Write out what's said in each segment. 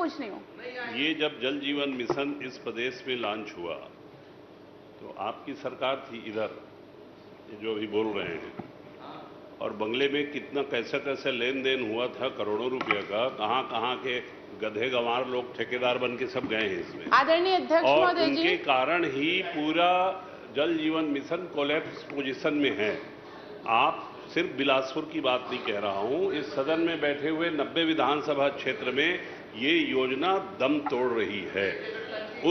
पूछ रही हूँ। ये जब जल जीवन मिशन इस प्रदेश में लॉन्च हुआ तो आपकी सरकार थी इधर, जो अभी बोल रहे हैं, और बंगले में कितना कैसे कैसे लेन देन हुआ था, करोड़ों रुपए का, कहां कहां के गधे गंवार लोग ठेकेदार बन के सब गए हैं इसमें। आदरणीय अध्यक्ष और महोदय जी, उनके कारण ही पूरा जल जीवन मिशन कोलैप्स पोजीशन में है। आप सिर्फ बिलासपुर की बात नहीं कह रहा हूं, इस सदन में बैठे हुए 90 विधानसभा क्षेत्र में ये योजना दम तोड़ रही है।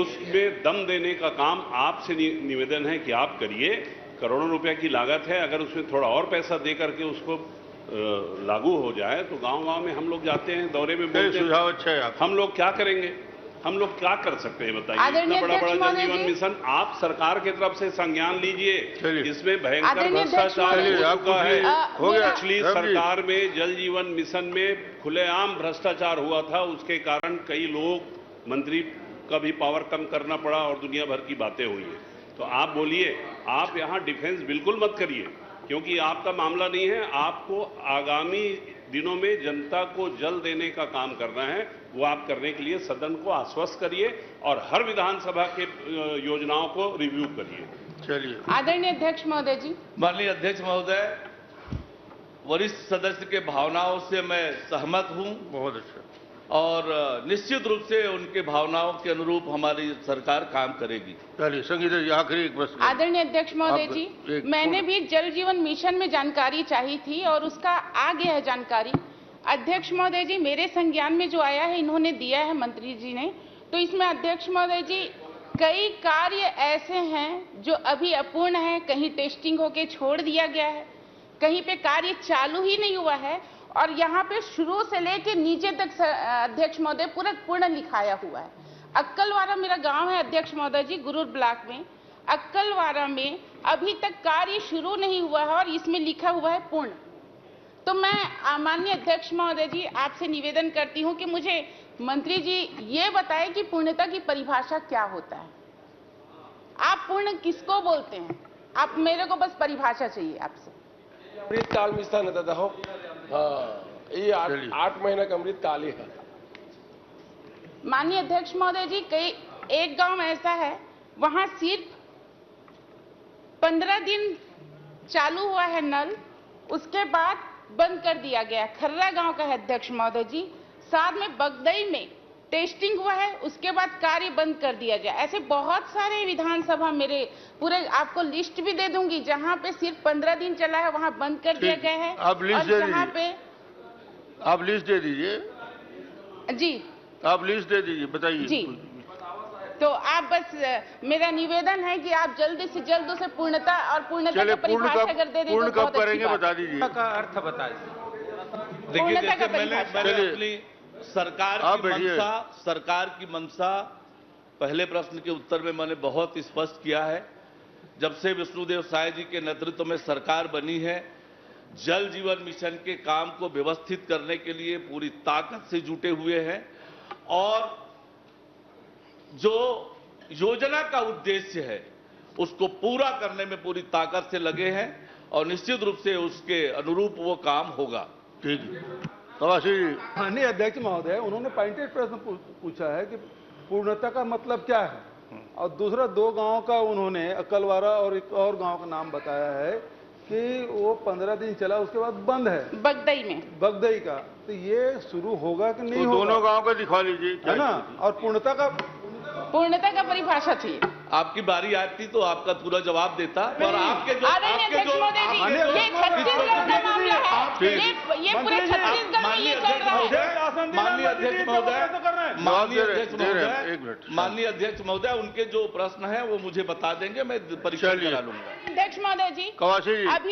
उसमें दम देने का काम आपसे निवेदन है कि आप करिए। करोड़ों रुपए की लागत है, अगर उसमें थोड़ा और पैसा दे करके उसको लागू हो जाए तो गांव-गांव में हम लोग जाते हैं, दौरे में बोलते हैं, सुझाव अच्छा है। हम लोग क्या करेंगे, हम लोग क्या कर सकते हैं बताइए। आदरणीय इतना बड़ा अध्यक्ष जल महोदय जीवन जी। मिशन आप सरकार की तरफ से संज्ञान लीजिए, इसमें भयंकर आदरणीय अध्यक्ष भ्रष्टाचार महोदय हो जी। चुका है। हो गया। पिछली सरकार में जल जीवन मिशन में खुलेआम भ्रष्टाचार हुआ था, उसके कारण कई लोग, मंत्री का भी पावर कम करना पड़ा और दुनिया भर की बातें हुई हैं। तो आप बोलिए, आप यहां डिफेंस बिल्कुल मत करिए, क्योंकि आपका मामला नहीं है। आपको आगामी दिनों में जनता को जल देने का काम करना है, वो आप करने के लिए सदन को आश्वस्त करिए और हर विधानसभा के योजनाओं को रिव्यू करिए। चलिए। आदरणीय अध्यक्ष महोदय जी। माननीय अध्यक्ष महोदय, वरिष्ठ सदस्य के भावनाओं से मैं सहमत हूं बहुत अच्छा। और निश्चित रूप से उनके भावनाओं के अनुरूप हमारी सरकार काम करेगी। चलिए संगीता जी, आखिरी एक प्रश्न। आदरणीय अध्यक्ष महोदय जी, मैंने भी जल जीवन मिशन में जानकारी चाहिए थी और उसका आ गया है जानकारी। अध्यक्ष महोदय जी, मेरे संज्ञान में जो आया है, इन्होंने दिया है मंत्री जी ने, तो इसमें अध्यक्ष महोदय जी कई कार्य ऐसे हैं जो अभी अपूर्ण है, कहीं टेस्टिंग होके छोड़ दिया गया है, कहीं पे कार्य चालू ही नहीं हुआ है, और यहाँ पे शुरू से लेके नीचे तक अध्यक्ष महोदय पूर्ण लिखाया हुआ है। अक्कलवारा मेरा गांव है अध्यक्ष महोदय जी, गुरूर ब्लॉक में। अक्कलवारा में अभी तक कार्य शुरू नहीं हुआ है और इसमें लिखा हुआ है पूर्ण। तो मैं माननीय अध्यक्ष महोदय जी आपसे निवेदन करती हूं कि मुझे मंत्री जी ये बताएं कि पूर्णता की परिभाषा क्या होता है। आप पूर्ण किसको बोलते हैं? आप, मेरे को बस परिभाषा चाहिए आपसे। अमृत काल मिशन है दादा। हाँ, ये 8 महीने का अमृत काल ही है। माननीय अध्यक्ष महोदय जी, एक गांव ऐसा है, वहां सिर्फ 15 दिन चालू हुआ है नल, उसके बाद बंद कर दिया गया। खर्रा गांव का है अध्यक्ष महोदय जी। साथ में बगदई में टेस्टिंग हुआ है, उसके बाद कार्य बंद कर दिया गया। ऐसे बहुत सारे विधानसभा, मेरे पूरे आपको लिस्ट भी दे दूंगी, जहां पे सिर्फ 15 दिन चला है वहां बंद कर दिया गया है। आप लिस्ट दे जहां पे आप लिस्ट दे दीजिए जी, आप लिस्ट दे दीजिए, बताइए जी। तो आप बस, मेरा निवेदन है कि आप जल्दी से जल्द उसे पूर्णता और पूर्णता का परिभाषा अगर दे दें पूर्ण तो कब करेंगे बता दीजिए। का अर्थ बताइए। देखिए, जैसे मैंने अपनी सरकार की मंशा पहले प्रश्न के उत्तर में मैंने बहुत स्पष्ट किया है। जब से विष्णुदेव साय जी के नेतृत्व में सरकार बनी है, जल जीवन मिशन के काम को व्यवस्थित करने के लिए पूरी ताकत से जुटे हुए हैं और जो योजना का उद्देश्य है उसको पूरा करने में पूरी ताकत से लगे हैं और निश्चित रूप से उसके अनुरूप वो काम होगा। ठीक है। कवासी जी। माननीय अध्यक्ष महोदय, उन्होंने पॉइंटेड प्रश्न पूछा है कि पूर्णता का मतलब क्या है, और दूसरा 2 गांव का उन्होंने, अक्कलवारा और एक और गांव का नाम बताया है कि वो 15 दिन चला, उसके बाद बंद है बगदई में, बगदई का। तो ये शुरू होगा कि नहीं तो होगा? दोनों गांव का दिखा लीजिए, है ना। और पूर्णता का परिभाषा चाहिए। आपकी बारी आती तो आपका पूरा जवाब देता, और आपके जो आदरणीय अध्यक्ष महोदय जी, ये छत्तीसगढ़ का मामला है, ये पूरे छत्तीसगढ़ में ये चल रहा है। माननीय अध्यक्ष महोदय, उनके जो प्रश्न है वो मुझे बता देंगे, मैं परीक्षा करा लूंगा। अध्यक्ष महोदय जी, कवासी जी। अभी